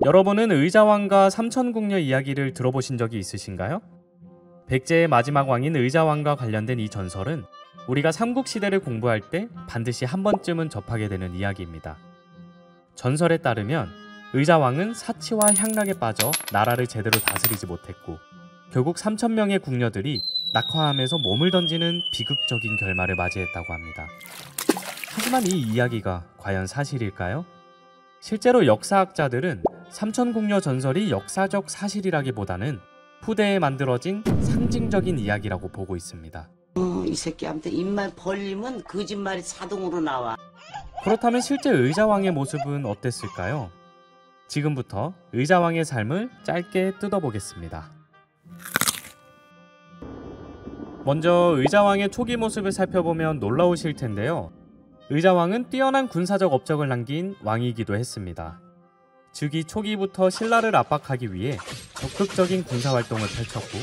여러분은 의자왕과 삼천궁녀 이야기를 들어보신 적이 있으신가요? 백제의 마지막 왕인 의자왕과 관련된 이 전설은 우리가 삼국시대를 공부할 때 반드시 한 번쯤은 접하게 되는 이야기입니다. 전설에 따르면 의자왕은 사치와 향락에 빠져 나라를 제대로 다스리지 못했고 결국 3,000명의 궁녀들이 낙화암에서 몸을 던지는 비극적인 결말을 맞이했다고 합니다. 하지만 이 이야기가 과연 사실일까요? 실제로 역사학자들은 삼천궁녀 전설이 역사적 사실이라기보다는 후대에 만들어진 상징적인 이야기라고 보고 있습니다. 이 새끼한테 입만 벌리면 거짓말이 자동으로 나와. 그렇다면 실제 의자왕의 모습은 어땠을까요? 지금부터 의자왕의 삶을 짧게 뜯어보겠습니다. 먼저 의자왕의 초기 모습을 살펴보면 놀라우실 텐데요. 의자왕은 뛰어난 군사적 업적을 남긴 왕이기도 했습니다. 즉위 초기부터 신라를 압박하기 위해 적극적인 군사활동을 펼쳤고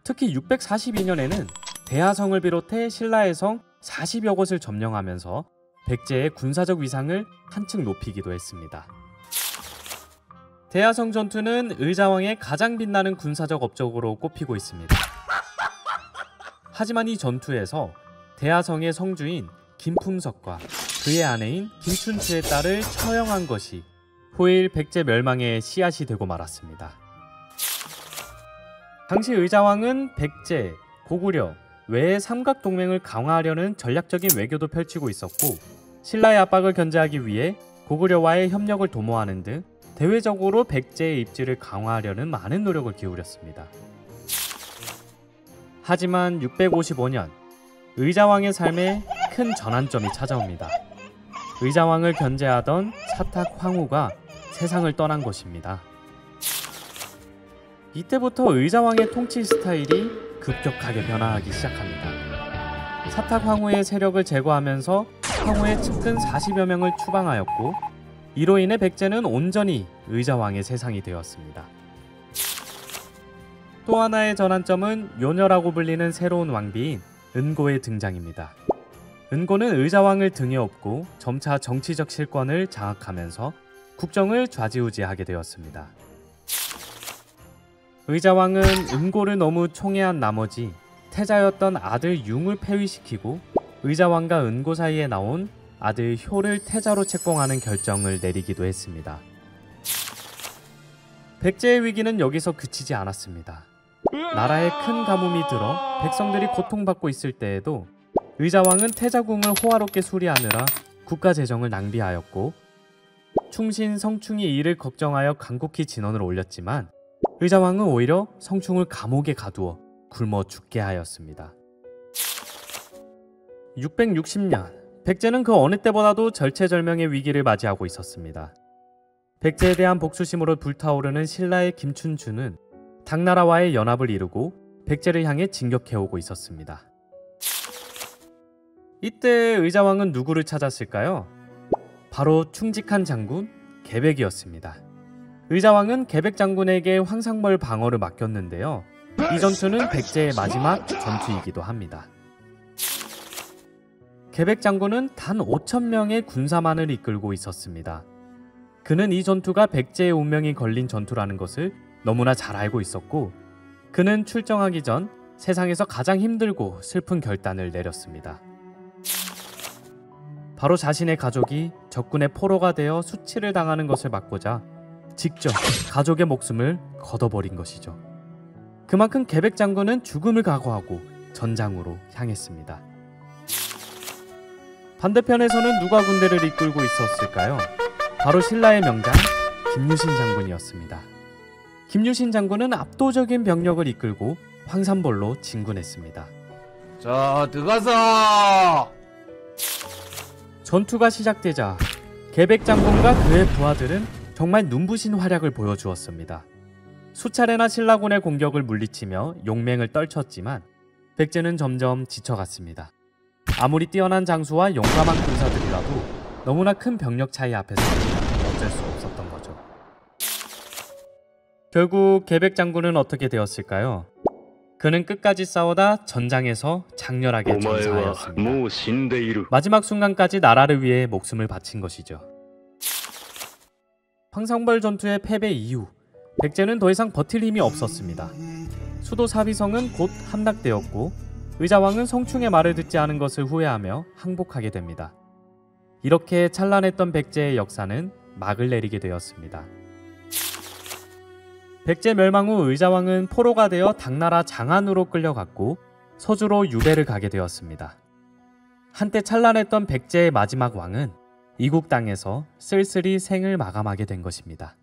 특히 642년에는 대하성을 비롯해 신라의 성 40여 곳을 점령하면서 백제의 군사적 위상을 한층 높이기도 했습니다. 대하성 전투는 의자왕의 가장 빛나는 군사적 업적으로 꼽히고 있습니다. 하지만 이 전투에서 대하성의 성주인 김풍석과 그의 아내인 김춘추의 딸을 처형한 것이 후일 백제 멸망의 씨앗이 되고 말았습니다. 당시 의자왕은 백제, 고구려, 외의 삼각동맹을 강화하려는 전략적인 외교도 펼치고 있었고 신라의 압박을 견제하기 위해 고구려와의 협력을 도모하는 등 대외적으로 백제의 입지를 강화하려는 많은 노력을 기울였습니다. 하지만 655년 의자왕의 삶에 큰 전환점이 찾아옵니다. 의자왕을 견제하던 사탁 황후가 세상을 떠난 것입니다. 이때부터 의자왕의 통치 스타일이 급격하게 변화하기 시작합니다. 사탁 황후의 세력을 제거하면서 황후의 측근 40여 명을 추방하였고 이로 인해 백제는 온전히 의자왕의 세상이 되었습니다. 또 하나의 전환점은 요녀라고 불리는 새로운 왕비인 은고의 등장입니다. 은고는 의자왕을 등에 업고 점차 정치적 실권을 장악하면서 국정을 좌지우지하게 되었습니다. 의자왕은 은고를 너무 총애한 나머지 태자였던 아들 융을 폐위시키고 의자왕과 은고 사이에 나온 아들 효를 태자로 책봉하는 결정을 내리기도 했습니다. 백제의 위기는 여기서 그치지 않았습니다. 나라에 큰 가뭄이 들어 백성들이 고통받고 있을 때에도 의자왕은 태자궁을 호화롭게 수리하느라 국가 재정을 낭비하였고 충신 성충이 이를 걱정하여 간곡히 진언을 올렸지만 의자왕은 오히려 성충을 감옥에 가두어 굶어 죽게 하였습니다. 660년 백제는 그 어느 때보다도 절체절명의 위기를 맞이하고 있었습니다. 백제에 대한 복수심으로 불타오르는 신라의 김춘추는 당나라와의 연합을 이루고 백제를 향해 진격해오고 있었습니다. 이때 의자왕은 누구를 찾았을까요? 바로 충직한 장군 계백이었습니다. 의자왕은 계백 장군에게 황상벌 방어를 맡겼는데요. 이 전투는 백제의 마지막 전투이기도 합니다. 계백 장군은 단 5,000명의 군사만을 이끌고 있었습니다. 그는 이 전투가 백제의 운명이 걸린 전투라는 것을 너무나 잘 알고 있었고 그는 출정하기 전 세상에서 가장 힘들고 슬픈 결단을 내렸습니다. 바로 자신의 가족이 적군의 포로가 되어 수치를 당하는 것을 막고자 직접 가족의 목숨을 걷어버린 것이죠. 그만큼 계백 장군은 죽음을 각오하고 전장으로 향했습니다. 반대편에서는 누가 군대를 이끌고 있었을까요? 바로 신라의 명장 김유신 장군이었습니다. 김유신 장군은 압도적인 병력을 이끌고 황산벌로 진군했습니다. 자, 들어가서! 전투가 시작되자 계백 장군과 그의 부하들은 정말 눈부신 활약을 보여주었습니다. 수차례나 신라군의 공격을 물리치며 용맹을 떨쳤지만 백제는 점점 지쳐갔습니다. 아무리 뛰어난 장수와 용감한 군사들이라도 너무나 큰 병력 차이 앞에서는 어쩔 수 없었던 거죠. 결국 계백 장군은 어떻게 되었을까요? 그는 끝까지 싸우다 전장에서 장렬하게 전사하였습니다. 마지막 순간까지 나라를 위해 목숨을 바친 것이죠. 황상벌 전투의 패배 이후 백제는 더 이상 버틸 힘이 없었습니다. 수도 사비성은 곧 함락되었고 의자왕은 성충의 말을 듣지 않은 것을 후회하며 항복하게 됩니다. 이렇게 찬란했던 백제의 역사는 막을 내리게 되었습니다. 백제 멸망 후 의자왕은 포로가 되어 당나라 장안으로 끌려갔고 서주로 유배를 가게 되었습니다. 한때 찬란했던 백제의 마지막 왕은 이국 땅에서 쓸쓸히 생을 마감하게 된 것입니다.